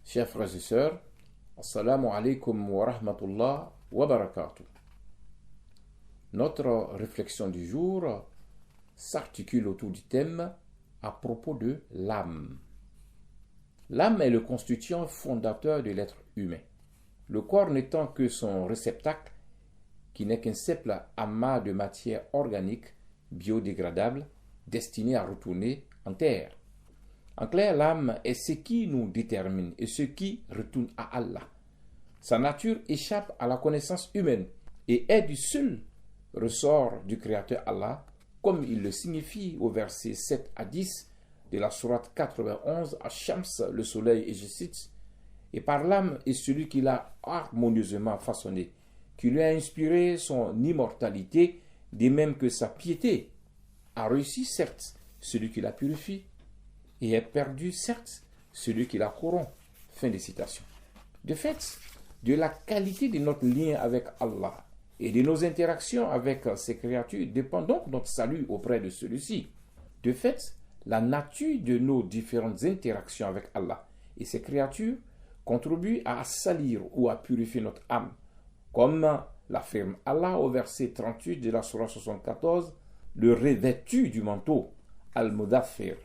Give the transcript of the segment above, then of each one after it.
Chers frères et sœurs, Assalamu alaikum wa rahmatullah wa barakatuh. Notre réflexion du jour s'articule autour du thème à propos de l'âme. L'âme est le constituant fondateur de l'être humain. Le corps n'étant que son réceptacle, qui n'est qu'un simple amas de matière organique biodégradable destiné à retourner en terre. En clair, l'âme est ce qui nous détermine et ce qui retourne à Allah. Sa nature échappe à la connaissance humaine et est du seul ressort du Créateur Allah, comme il le signifie au verset 7 à 10 de la sourate 91 à Shams, le soleil, et je cite, « Et par l'âme est celui qui l'a harmonieusement façonné, qui lui a inspiré son immortalité, de même que sa piété. A réussi, certes, celui qui la purifie, et est perdu, certes, celui qui la corrompt. » Fin de citation. De fait, de la qualité de notre lien avec Allah et de nos interactions avec ses créatures dépend donc notre salut auprès de celui-ci. De fait, la nature de nos différentes interactions avec Allah et ses créatures contribue à salir ou à purifier notre âme, comme l'affirme Allah au verset 38 de la sourate 74, le revêtu du manteau, Al-Mudaffir.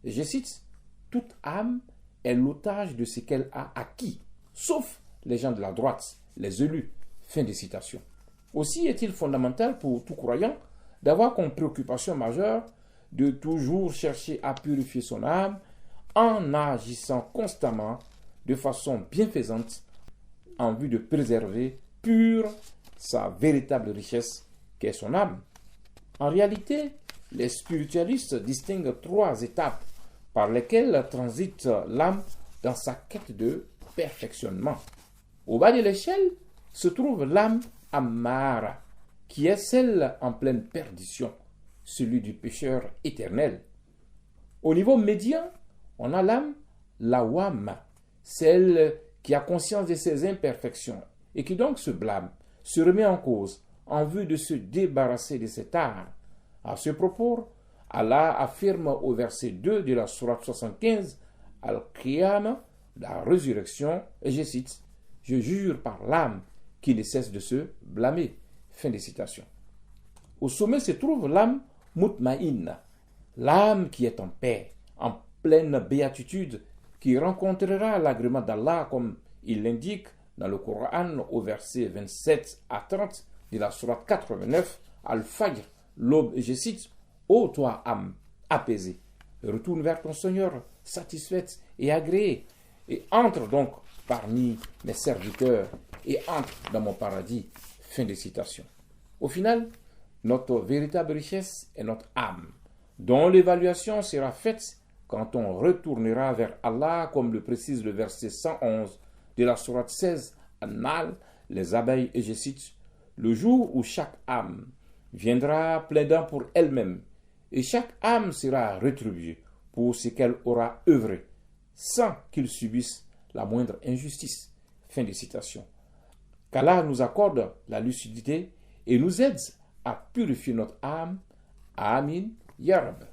Je cite, « Toute âme est l'otage de ce qu'elle a acquis, sauf les gens de la droite, les élus. » Fin de citation. Aussi est-il fondamental pour tout croyant d'avoir comme préoccupation majeure de toujours chercher à purifier son âme en agissant constamment de façon bienfaisante en vue de préserver pure sa véritable richesse qu'est son âme. En réalité, les spiritualistes distinguent trois étapes par lesquelles transite l'âme dans sa quête de perfectionnement. Au bas de l'échelle se trouve l'âme Ammara, qui est celle en pleine perdition, celui du pécheur éternel. Au niveau médian, on a l'âme Lawama, celle qui a conscience de ses imperfections et qui donc se blâme, se remet en cause en vue de se débarrasser de cet art. À ce propos, Allah affirme au verset 2 de la sourate 75, Al-Qiyamah, la résurrection, et je cite, « Je jure par l'âme qui ne cesse de se blâmer. » Fin de citation. Au sommet se trouve l'âme Mutmaïnna, l'âme qui est en paix, en pleine béatitude, qui rencontrera l'agrément d'Allah comme il l'indique dans le Coran au verset 27 à 30 de la sourate 89, Al-Fajr, l'aube, et je cite, « Ô toi, âme apaisée, retourne vers ton Seigneur, satisfaite et agréée, et entre donc parmi mes serviteurs et entre dans mon paradis. » Fin de citation. Au final, notre véritable richesse est notre âme, dont l'évaluation sera faite quand on retournera vers Allah, comme le précise le verset 111 de la sourate 16, An-Nahl, les abeilles, et je cite, « Le jour où chaque âme viendra plaidant pour elle-même, et chaque âme sera rétribuée pour ce qu'elle aura œuvré, sans qu'il subisse la moindre injustice. » Fin de citation. Qu'Allah nous accorde la lucidité et nous aide à purifier notre âme. Amin. Ya Rab.